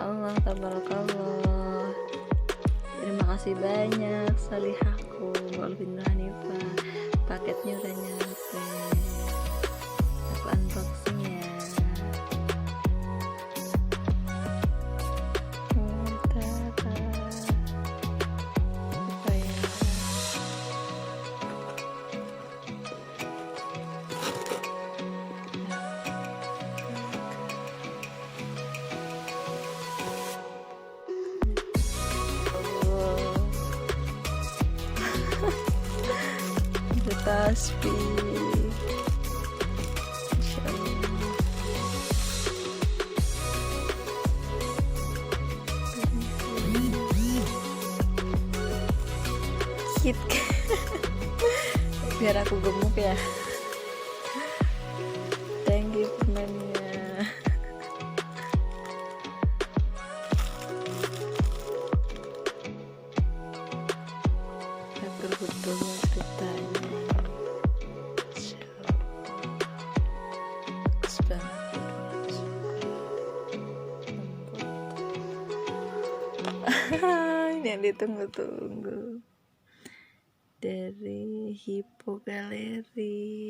Allah, tabarakallah. Terima kasih banyak Salihahku, Mbak Ulfinur Hanifah. Paketnya udah nyampe. Aku unboxing ya. Apa ya? Tasbih, Masya Allah. Hit biar aku gemuk ya. Thank you permennya. Betul-betul ceritanya. Ini yang ditunggu-tunggu dari Hippo Galeri.